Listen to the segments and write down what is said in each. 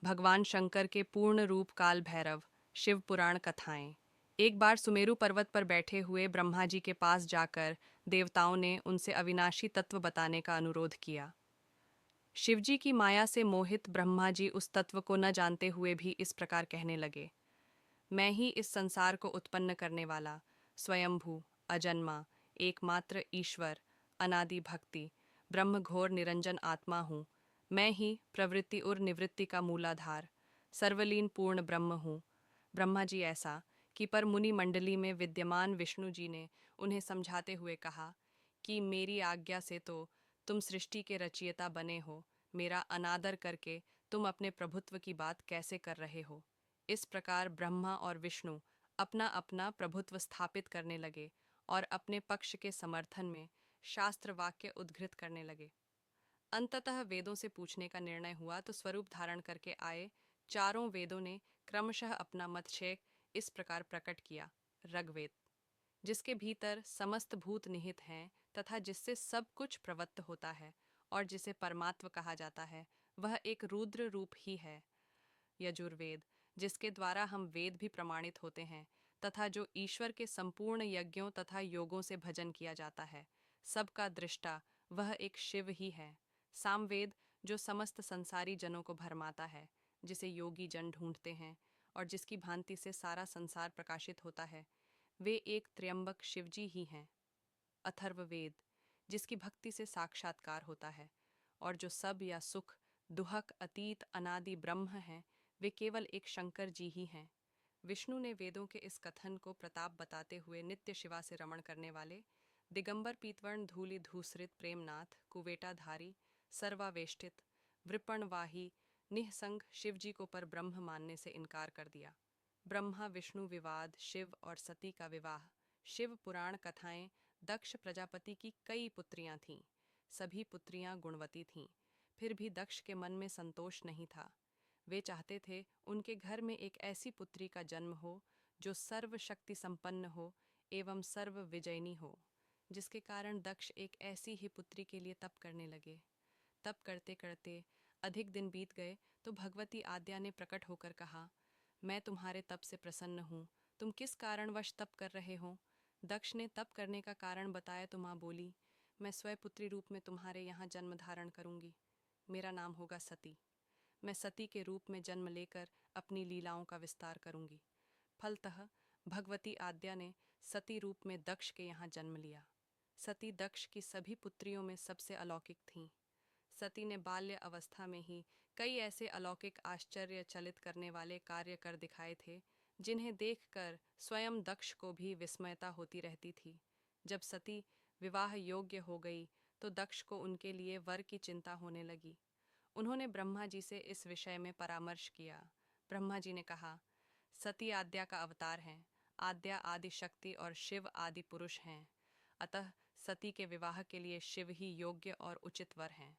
भगवान शंकर के पूर्ण रूप काल भैरव, शिव पुराण कथाएं। एक बार सुमेरु पर्वत पर बैठे हुए ब्रह्मा जी के पास जाकर देवताओं ने उनसे अविनाशी तत्व बताने का अनुरोध किया। शिवजी की माया से मोहित ब्रह्मा जी उस तत्व को न जानते हुए भी इस प्रकार कहने लगे। मैं ही इस संसार को उत्पन्न करने वाला, स्वयंभू, अजन्मा, एकमात्र ईश्वर, अनादि भक्ति, ब्रह्म घोर निरंजन आत्मा हूँ। मैं ही प्रवृत्ति और निवृत्ति का मूलाधार, सर्वलीन पूर्ण ब्रह्म हूँ। ब्रह्मा जी ऐसा कि पर मुनि मंडली में विद्यमान विष्णु जी ने उन्हें समझाते हुए कहा कि मेरी आज्ञा से तो तुम सृष्टि के रचयिता बने हो, मेरा अनादर करके तुम अपने प्रभुत्व की बात कैसे कर रहे हो। इस प्रकार ब्रह्मा और विष्णु अपना अपना प्रभुत्व स्थापित करने लगे और अपने पक्ष के समर्थन में शास्त्र वाक्य उद्धृत करने लगे। अंततः वेदों से पूछने का निर्णय हुआ तो स्वरूप धारण करके आए चारों वेदों ने क्रमशः अपना मतक्षेक इस प्रकार प्रकट किया। ऋग्वेद, जिसके भीतर समस्त भूत निहित हैं तथा जिससे सब कुछ प्रवत्त होता है और जिसे परमात्व कहा जाता है, वह एक रुद्र रूप ही है। यजुर्वेद, जिसके द्वारा हम वेद भी प्रमाणित होते हैं तथा जो ईश्वर के संपूर्ण यज्ञों तथा योगों से भजन किया जाता है, सबका दृष्टा, वह एक शिव ही है। सामवेद, जो समस्त संसारी जनों को भरमाता है, जिसे योगी जन ढूंढते हैं और जिसकी भांति से सारा संसार प्रकाशित होता है, वे एक त्र्यंबक शिवजी ही हैं। अथर्ववेद, जिसकी भक्ति से साक्षात्कार होता है और जो सब या सुख, दुहक, अतीत, अनादि ब्रह्म हैं, वे केवल एक शंकर जी ही हैं। विष्णु ने वेदों के इस कथन को प्रताप बताते हुए नित्य शिवा से रमण करने वाले दिगंबर पीतवर्ण धूलि धूसरित प्रेमनाथ कुवेटाधारी सर्वावेष्टित वृपणवाही निःसंग शिवजी को पर ब्रह्म मानने से इनकार कर दिया। ब्रह्मा विष्णु विवाद, शिव और सती का विवाह, शिव पुराण कथाएं। दक्ष प्रजापति की कई पुत्रियां थीं, सभी पुत्रियां गुणवती थीं। फिर भी दक्ष के मन में संतोष नहीं था। वे चाहते थे उनके घर में एक ऐसी पुत्री का जन्म हो जो सर्व शक्ति संपन्न हो एवं सर्व विजयिनी हो, जिसके कारण दक्ष एक ऐसी ही पुत्री के लिए तप करने लगे। तप करते करते अधिक दिन बीत गए तो भगवती आद्या ने प्रकट होकर कहा, मैं तुम्हारे तप से प्रसन्न हूँ, तुम किस कारणवश तप कर रहे हो। दक्ष ने तप करने का कारण बताया तो माँ बोली, मैं स्वयं पुत्री रूप में तुम्हारे यहाँ जन्म धारण करूँगी। मेरा नाम होगा सती। मैं सती के रूप में जन्म लेकर अपनी लीलाओं का विस्तार करूँगी। फलतः भगवती आद्या ने सती रूप में दक्ष के यहाँ जन्म लिया। सती दक्ष की सभी पुत्रियों में सबसे अलौकिक थीं। सती ने बाल्य अवस्था में ही कई ऐसे अलौकिक आश्चर्य चलित करने वाले कार्य कर दिखाए थे, जिन्हें देखकर स्वयं दक्ष को भी विस्मयता होती रहती थी। जब सती विवाह योग्य हो गई तो दक्ष को उनके लिए वर की चिंता होने लगी। उन्होंने ब्रह्मा जी से इस विषय में परामर्श किया। ब्रह्मा जी ने कहा, सती आद्या का अवतार हैं। आद्या आदि शक्ति और शिव आदि पुरुष हैं, अतः सती के विवाह के लिए शिव ही योग्य और उचित वर हैं।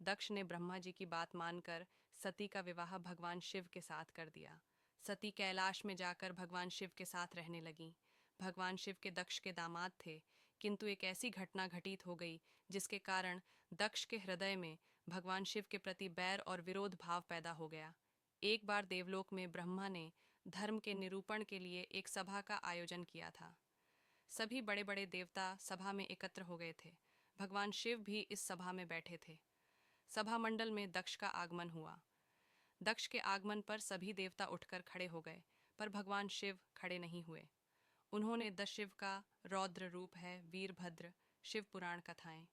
दक्ष ने ब्रह्मा जी की बात मानकर सती का विवाह भगवान शिव के साथ कर दिया। सती कैलाश में जाकर भगवान शिव के साथ रहने लगी। भगवान शिव के दक्ष के दामाद थे, किंतु एक ऐसी घटना घटित हो गई जिसके कारण दक्ष के हृदय में भगवान शिव के प्रति बैर और विरोध भाव पैदा हो गया। एक बार देवलोक में ब्रह्मा ने धर्म के निरूपण के लिए एक सभा का आयोजन किया था। सभी बड़े बड़े देवता सभा में एकत्र हो गए थे। भगवान शिव भी इस सभा में बैठे थे। सभा मंडल में दक्ष का आगमन हुआ। दक्ष के आगमन पर सभी देवता उठकर खड़े हो गए, पर भगवान शिव खड़े नहीं हुए। उन्होंने दक्ष शिव का रौद्र रूप है वीरभद्र, शिव पुराण कथाएं।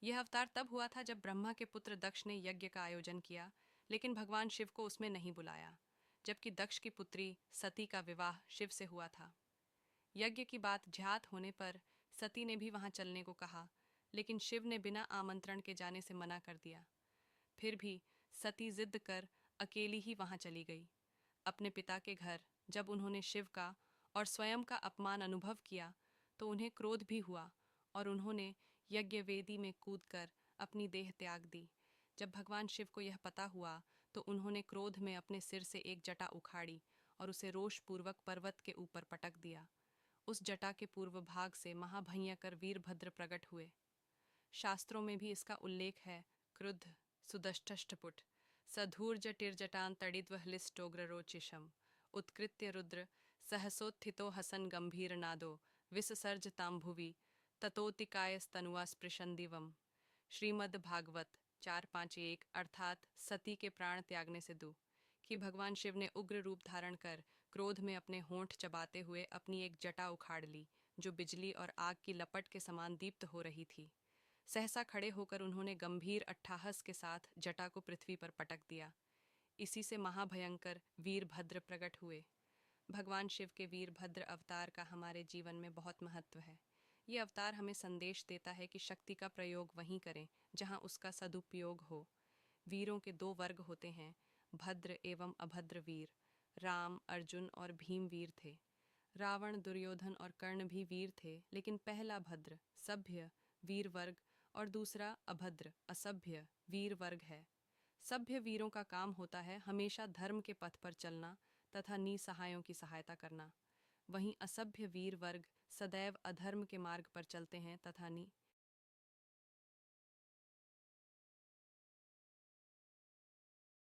यह अवतार तब हुआ था जब ब्रह्मा के पुत्र दक्ष ने यज्ञ का आयोजन किया, लेकिन भगवान शिव को उसमें नहीं बुलाया, जबकि दक्ष की पुत्री सती का विवाह शिव से हुआ था। यज्ञ की बात ज्ञात होने पर सती ने भी वहां चलने को कहा, लेकिन शिव ने बिना आमंत्रण के जाने से मना कर दिया। फिर भी सती जिद कर अकेली ही वहां चली गई। अपने पिता के घर जब उन्होंने शिव का और स्वयं का अपमान अनुभव किया तो उन्हें क्रोध भी हुआ और उन्होंने यज्ञ वेदी में कूदकर अपनी देह त्याग दी। जब भगवान शिव को यह पता हुआ तो उन्होंने क्रोध में अपने सिर से एक जटा उखाड़ी और उसे रोषपूर्वक पर्वत के ऊपर पटक दिया। उस जटा के पूर्व भाग से महाभयंकर वीरभद्र प्रकट हुए। शास्त्रों में भी इसका उल्लेख है। क्रुद्ध सुदष्टपुट सधूर्जटिर्जटान् तडिद्वह्लिष्टोग्ररोचिषम् उत्कृत्य रुद्र सहसोत्थितो हसन् गंभीरनादो विससर्ज तांभुवि ततोतिकायस्तनुआ स्पृशन दिवम। श्रीमद् भागवत 4.5.1 अर्थात सती के प्राण त्यागने से दु कि भगवान शिव ने उग्र रूप धारण कर क्रोध में अपने होंठ चबाते हुए अपनी एक जटा उखाड़ ली जो बिजली और आग की लपट के समान दीप्त हो रही थी। सहसा खड़े होकर उन्होंने गंभीर अट्ठाहस के साथ जटा को पृथ्वी पर पटक दिया। इसी से महाभयंकर वीरभद्र प्रकट हुए। भगवान शिव के वीरभद्र अवतार का हमारे जीवन में बहुत महत्व है। ये अवतार हमें संदेश देता है कि शक्ति का प्रयोग वहीं करें जहां उसका सदुपयोग हो। वीरों के दो वर्ग होते हैं, भद्र एवं अभद्र वीर। राम, अर्जुन और भीम वीर थे। रावण, दुर्योधन और कर्ण भी वीर थे, लेकिन पहला भद्र सभ्य वीर वर्ग और दूसरा अभद्र असभ्य वीर वर्ग है। सभ्य वीरों का काम होता है हमेशा धर्म के पथ पर चलना तथा निसहायों की सहायता करना। वहीं असभ्य वीर वर्ग सदैव अधर्म के मार्ग पर चलते हैं तथा